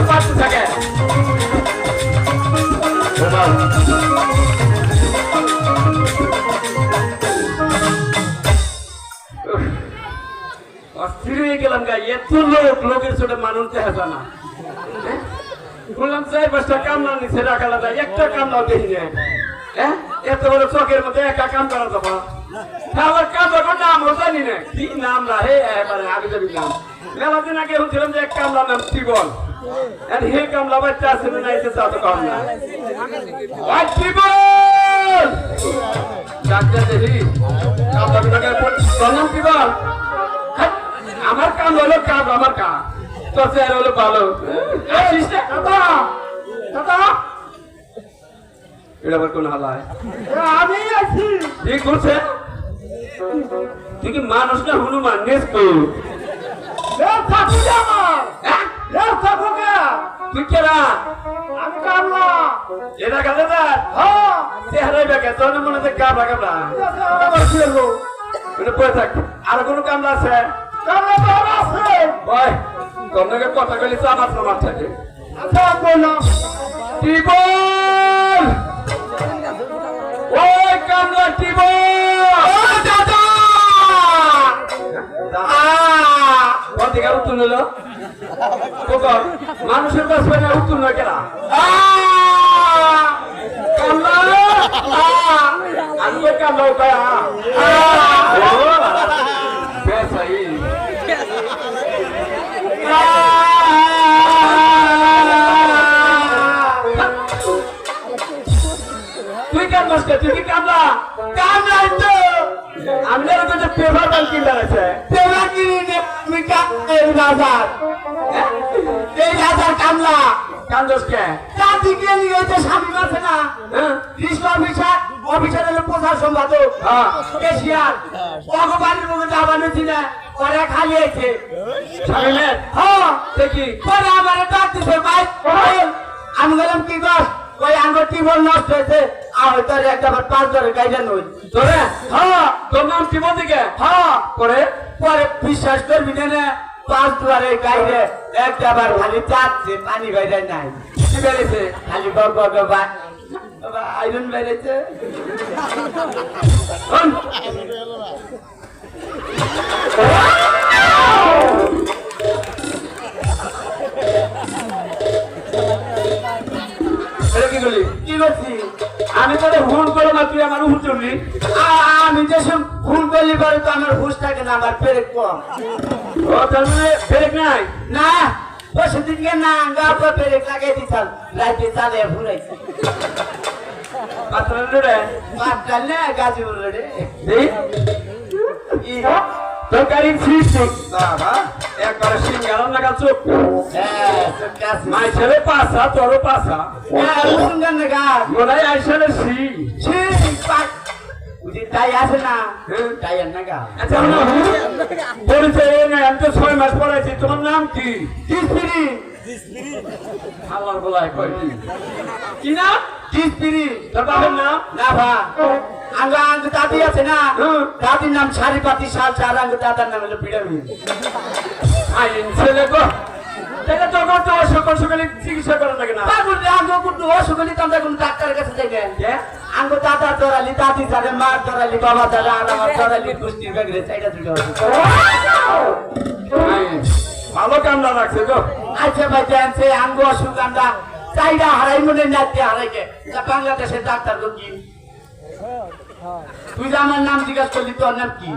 পাঁচশো থাকে অস্থির হয়ে গেলাম গা এত লোকের ছোট মানুষ দেখা যায় না বললাম 4-5টা কামলা নিচে রাখা যায় একটা কামলাও দেখি না হ্যাঁ এত বড় চকের মধ্যে একা কাম করা যাবো আমার কামলার নামও জানি না কি নাম না হে এবারে আগে যাবি নাম মেলা দিন আগে শুনছিলাম যে এক কামলার নাম টিবল আর হে কামলা বাচ্চা আছে না এসে তা তো কম না টিবল ডাক্তার দেখি কামলা তোর নাম টিবল আমার কাম হলো কাম আমার কাম তোর চেয়ার হলো ভালো আসিস না দাদা এটা আবার কোন হালায় আমি আছি ঠিক করছে তুই কি মানুষ না হনুমান নেস্ত তুই কেরা আমি কামলা এটা কাজে চেহারাই বেকে তোর মনে হচ্ছে কামলা কামলা পড়ে থাক আর কোনো কামলা আছে তোমাকে কথা বলি তো আমার প্রমাণ থাকে ওই কামলা টিবল উত্তর হলো মানুষের কাছে উত্তর নয় কেনা কামলা আমি কামলা উপায় তুই কাম তুই কি কামলা কামলাই তো আমি পেপার বান কিনতে আছে পেপার কিনে তুই এই রাজার কামলা কান্দসকে চাঁদি গিয়ে নিয়ে স্বামী আছে না কৃষ্ণ অফিসার হলো প্রধান সম্পাদক কেশিয়ার ভগবানের মুখে দাবানো ছিল পরে খালি আছে স্বামীমের হ্যাঁ দেখি পরে আমার ডাক দিছে ভাই আমি বললাম কি দোষ ওই আঙ্গুর টিবল নষ্ট হয়েছে আর তোর একটা 5 ধরে গাইডা নই তোরে হ্যাঁ তোর নাম টিবল দিকে হ্যাঁ করে পরে বিশ্বাস করবি না 5 দুয়ারে গাইডে একটা বার খালি চাচ্ছে পানি বাইরে নাই কি বেরিয়েছে খালি বাবা আইরন বেরিয়েছে আমি তোরে ফোন করো না তুই আমার হুশ চললি আমি যেসব ফোন করলি পরে তো আমার হুশ থাকে না আমার ব্রেক কম ও তার মানে ব্রেক নাই না বসে দিকে না গাপা ব্রেক লাগাই দিছাল রাতে চালে ফুরাইছে পাতলা রে পাতলা না গাজীপুর রে এই তরকারি ফিশ বাবা একবার সিঙ্গারা লাগা চোখ মাই ছেলে পাসা তোরও পাসা সুন্দর লাগা গোলাই আইসালে সি পাক উদি তাই আছে না তাই আর নাগা আচ্ছা না পরিচয় না আমি তো 6 মাস পড়াইছি তোমার নাম কি দিসপিরি আল্লাহর বলাই কই কি না দিসপিরি তোর বাবার নাম না ভা আঙ্গা আঙ্গ দাদি আছে না দাদির নাম সারিপাতি শাল চার আঙ্গ দাদার নাম হলো পিড়ামি আইন ছেলে গো এটা তো করতে সকাল সকালে চিকিৎসা করা লাগে না পাগল রে আঙ্গ করতে অসকালে তোমরা কোন ডাক্তারের কাছে যাইবেন আঙ্গ দাদা ধরালি দাদি ধরে মা ধরালি বাবা ধরে আমার ধরালি কুস্তির বেগরে চাইটা দুটো ভালো কামলা রাখছে গো আচ্ছা ভাই জানছে আঙ্গ অসুখ আমরা চাইটা হারাই মনে নাচতে হারাইকে বাংলাদেশের ডাক্তার গো কি তুই আমার নাম জিজ্ঞাসা করলি তোর নাম কি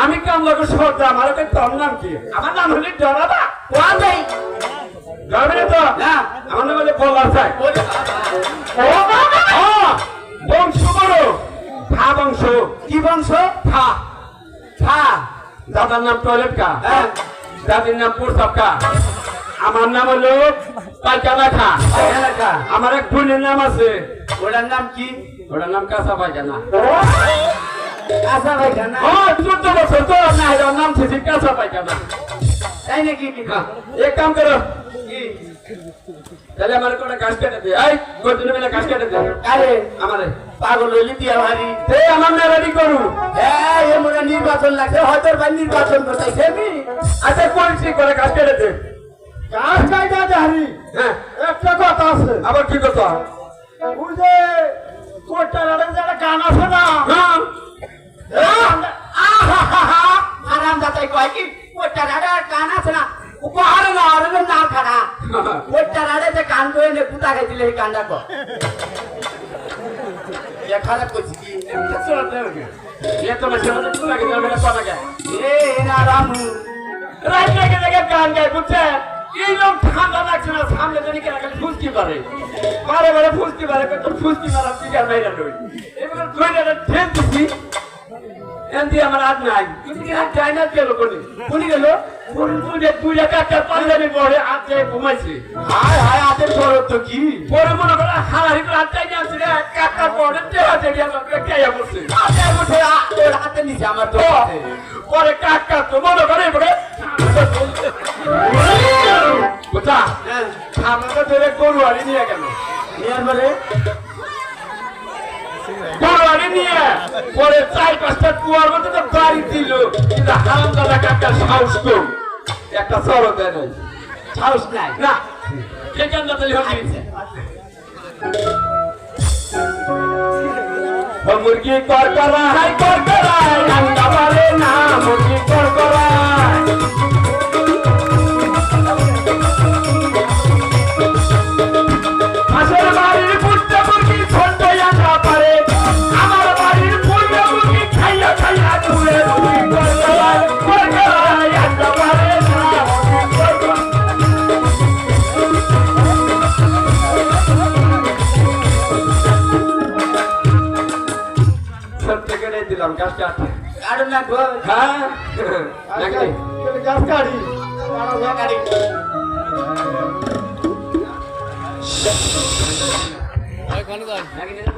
আমি কামলাকে সর্দা আমার তোর নাম কি আমার নাম হলি ডরাবা কোয়া যাই ডরবে তো না আমার নাম হলে বলার চাই বংশ বড় খা বংশ কি বংশ খা খা দাদার নাম টয়লেট কা দাদির নাম প্রসাব কা আমার নাম হলো পায়খানা খা আমার এক বোনের নাম আছে ওটার নাম কি ওটার নাম কাঁচা পায়খানা কাঁচা পায়খানা ও 14 বছর তো না এর নাম ছিল কাঁচা পায়খানা তাই নাকি এক কাম করো কি তাহলে আমার কোটা ঘাস কেটে দে এই কতদিন বেলা ঘাস কেটে দে আরে আমারে পাগল হইলি দিয়া ভারি এই আমার না রেডি করু এই এমরা নির্বাচন লাগছে হয়তো ভাই নির্বাচন করতেছে আমি আচ্ছা কোন ঠিক করে ঘাস কেটে দে ঘাস কাটা জানি হ্যাঁ একটা কথা আছে আবার কি কথা ওই যে কোটারারে যারা গান আছে না হ্যাঁ আরাম যাতাই কয় কি কোটারারে গান আছে না উপহার না আর না খানা কোটারারে যে গান কই নে পুতা গাই দিলে এই গানটা কো এ খারাপ কইছি কি ये तो मैं समझ नहीं लगा कि मेरा कौन आ गया এ না রামু रात के जगह गान गाए बुझे ये लोग ঠান্ডা লাগছে না সামনে জানি কেন খালি ফুসকি পারে বারে বারে ফুসকি পারে তো ফুসকি মারা কি আর নাই রাখই এবার ধরে ঠেন দিছি এন্দি আমার হাত নাই কিন্তু কি চাইনা গেল কোনি গেল তুই একটা পাঞ্জাবি পরে আজকে ঘুমাইছে হায় হায় আতে তোর তো কি পরে মনে করে হারাহি করে হাত চাইনা আছে রে কাকা পরে তেরা দেড়িয়া কেয়া বসে আতে উঠে তোর হাতে নিচে আমার তো পরে কাকা তো মনে করে এবারে বুঝা আমরা ধরে গরু আনি নিয়ে গেল নিয়ার পরে গরু আনি নিয়ে পরে 4-5টা কুয়ার মধ্যে তো বাড়ি দিল কিন্তু হারাম দাদা কাকা সাহস কম একটা চড়ক দেয় নাই সাহস নাই না কে কেন দাদালি হবে মুরগি কর করা হাই কর করা আন্ডা পারে না মুরগি কর করা মাসের বাড়ির পুট্টা মুরগি ছোট্ট আন্ডা পারে আমার বাড়ির পুট্টা মুরগি খাইয়া খাইয়া ঘুরে মুরগি কর করা আন্ডা পারে না মুরগি কর করা সত্যি করে দিলাম গাছটা কারণ না গো হ্যাঁ নাকি গাছ কাড়ি গাড়ি Thank you.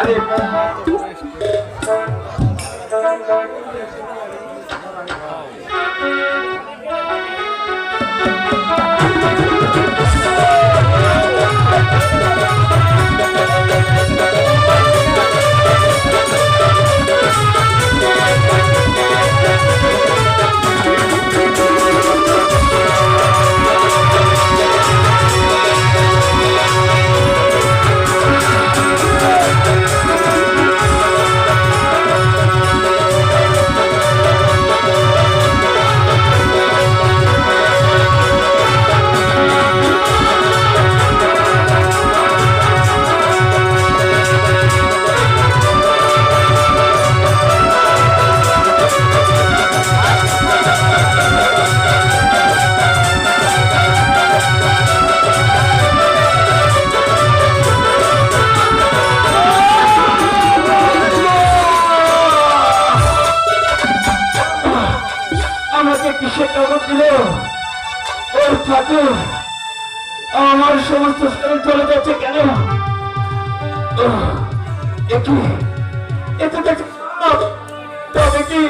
আরে আমাকে কিসে খবর দিল? ওর ঠাকুর আমার সমস্ত শরীর চলে যাচ্ছে কেন? একটু এত তবে কি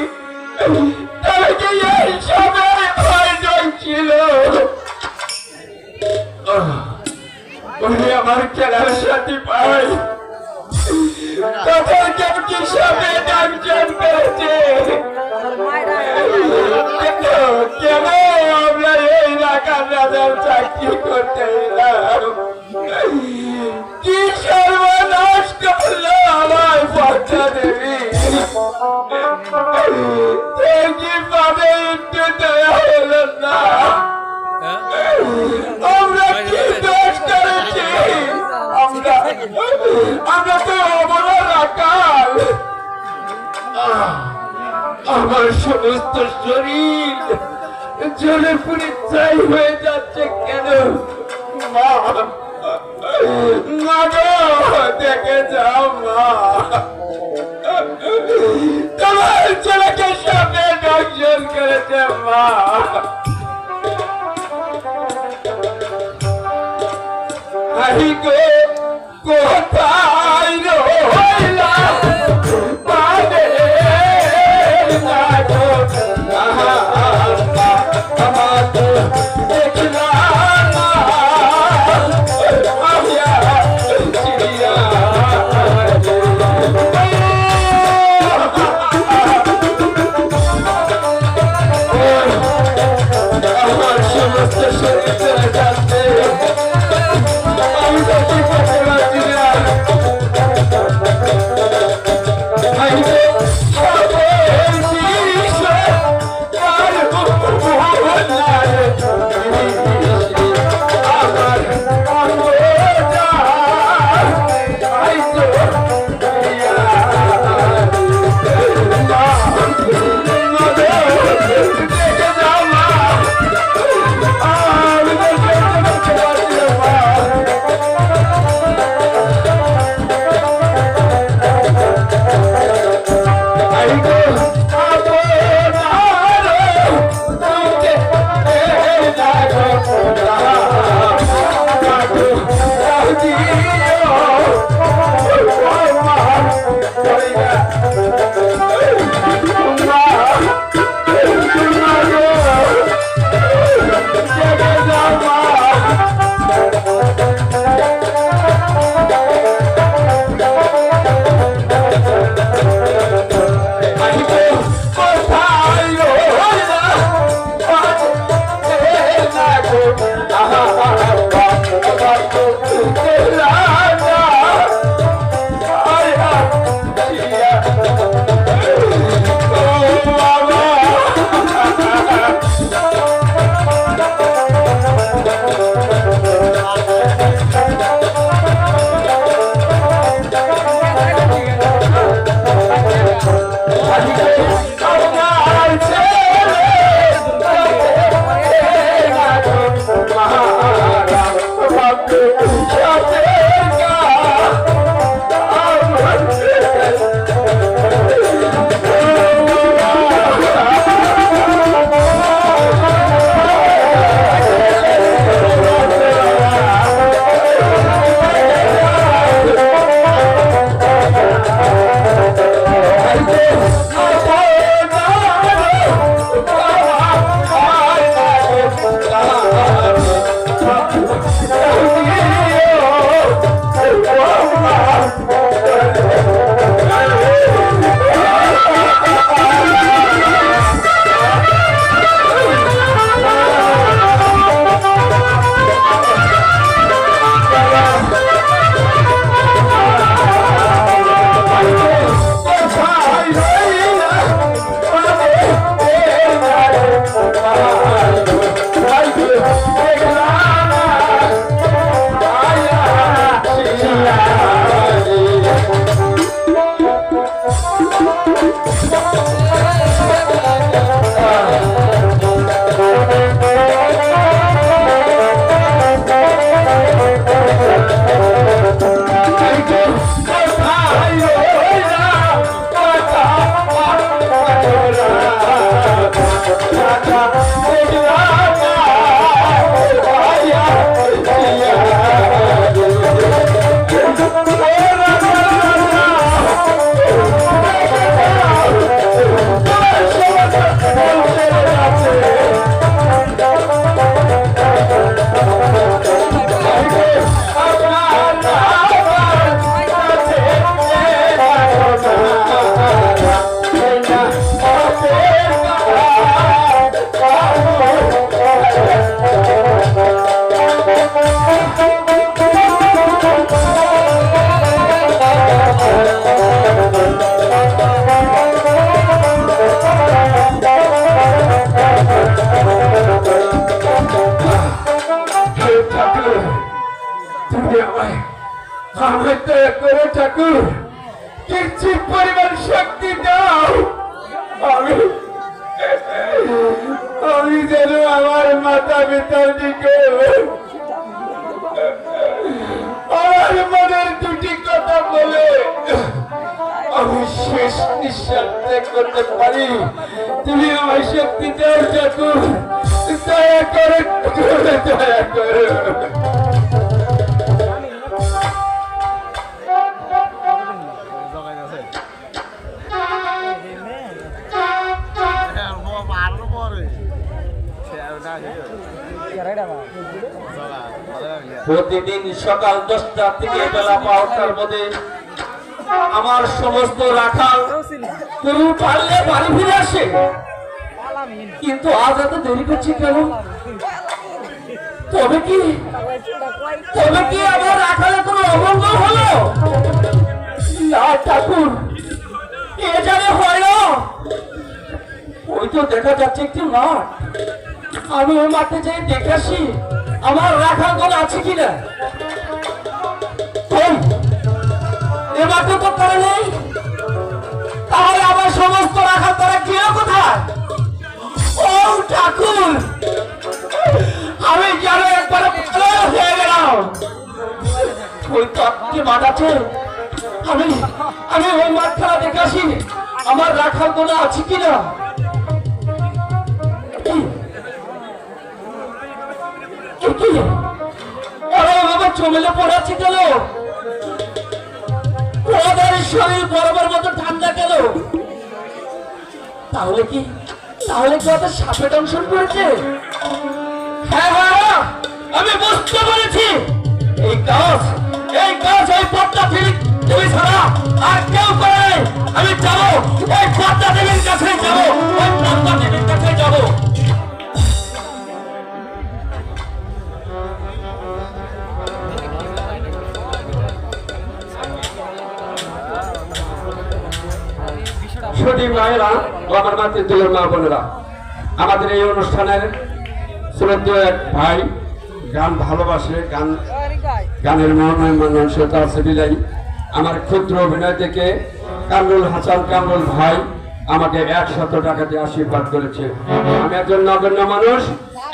এই সবাই প্রয়োজন ছিল? ওরে আমার খেলার সাথী পাই তখন কেউ কি সবে ডাকজন করেছে? কেন আমরা এই রাখার রাজার চাকরি করতে এলাম? কি সর্বনাশ করলো আমার পদ্মা দেবী? কিভাবে একটু দয়া হলো না? আমরা কি দোষ করেছি? আমরা তো অবলা রাখাল। আমার সমস্ত শরীর জলে পুরে ছাই হয়ে যাচ্ছে কেন? মা মা গো, দেখে যাও মা, তোমার ছেলেকে সামনে দর্শন করেছে মা। আহি গো কোথায় রইলা পারে না গো, আমার দেখলা না আমিয়া চিড়িয়া আমার সমস্ত শরীর চলে যাচ্ছে। তুমি আমায় আমায় দয়া করে ঠাকুর কিছু পরিমাণ শক্তি দাও। আমি আমি যেন আমার মাতা পিতার দিকে আমার মনের দুটি কথা বলে আমি শেষ নিঃশ্বাস ত্যাগ করতে পারি। তুমি আমার শক্তি দাও ঠাকুর, দয়া করে দয়া করে। প্রতিদিন সকাল 10টা থেকে বেলা 12টার মধ্যে আমার সমস্ত রাখাল গরু পাললে বাড়ি ফিরে আসে, কিন্তু আজ এত দেরি করছি কেন? তবে কি আমার রাখালে কোনো অমঙ্গল হলো? না ঠাকুর, এ জানে হয় না। ওই তো দেখা যাচ্ছে একটি মাঠ, আমি ওই মাঠে যাই দেখে আসি আমার রাখাল গলা আছে কিনা। এ মাঠে তো তারা নেই, তাহলে আমার সমস্ত রাখাল তারা গিয়ে কোথায়? ও ঠাকুর, আমি যেন একবার হয়ে গেলাম। ওই তো একটি মাঠ আছে, আমি ওই মাঠ খেলা দেখে আসি আমার রাখাল গলা আছে কিনা। চমেলে পড়াচ্ছি কেন? ওদের শরীর বরাবর মতো ঠান্ডা কেন? তাহলে কি ওদের সাপে দংশন করেছে? হ্যাঁ, আমি বুঝতে পেরেছি। এই কাজ ওই পদ্মা তুমি ছাড়া আর কেউ করে। আমি যাবো ওই পদ্মা দেবীর কাছে, যাবো ওই পদ্মা দেবীর কাছে যাবো। মায়েরা, আমার মাতৃতুল্য মা বোনেরা, আমাদের এই অনুষ্ঠানের শ্রদ্ধেয় এক ভাই গান ভালোবাসে, গানের মহাময় মানুষতা সেবিলাই আমার ক্ষুদ্র অভিনয় থেকে কামরুল হাসান কামরুল ভাই আমাকে 100 টাকা দিয়ে আশীর্বাদ করেছে। আমি একজন নগণ্য মানুষ,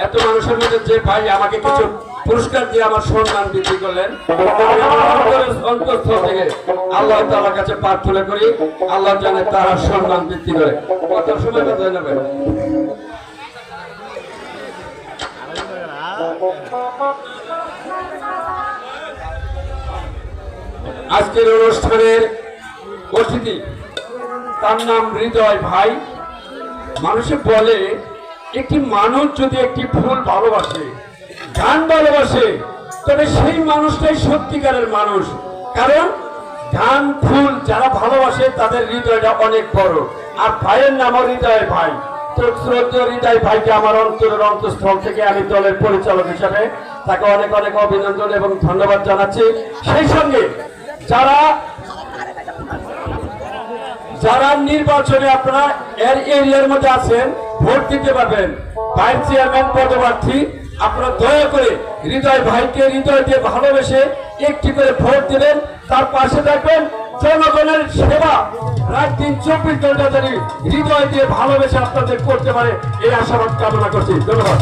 এত মানুষের মধ্যে যে ভাই আমাকে কিছু পুরস্কার দিয়ে আমার সম্মান বৃদ্ধি করলেন, অন্তঃস্থল থেকে আল্লাহ তাআলার কাছে প্রার্থনা করি আল্লাহ জানে তারা সম্মান বৃদ্ধি করে। কত সময় কথা নেবে? আজকের অনুষ্ঠানের অতিথি, তার নাম হৃদয় ভাই। মানুষে বলে একটি মানুষ যদি একটি ফুল ভালোবাসে, গান ভালোবাসে, তবে সেই মানুষটাই সত্যিকারের মানুষ। কারণ গান ফুল যারা ভালোবাসে তাদের হৃদয়টা অনেক বড়। আর ভাইয়ের নামও হৃদয় ভাই। তো শ্রদ্ধেয় হৃদয় ভাইকে আমার অন্তরের অন্তঃস্থল থেকে আমি দলের পরিচালক হিসাবে তাকে অনেক অনেক অভিনন্দন এবং ধন্যবাদ জানাচ্ছি। সেই সঙ্গে যারা নির্বাচনে আপনারা এরিয়ার মধ্যে আছেন, ভোট দিতে পারবেন, ভাইস চেয়ারম্যান পদপ্রার্থী, আপনারা দয়া করে হৃদয় ভাইকে হৃদয় দিয়ে ভালোবেসে একটি করে ভোট দিবেন, তার পাশে থাকবেন। জনগণের সেবা রাত দিন 24 ঘন্টা ধরে হৃদয় দিয়ে ভালোবেসে আপনাদের করতে পারে এই আশাবাদ কামনা করছি। ধন্যবাদ।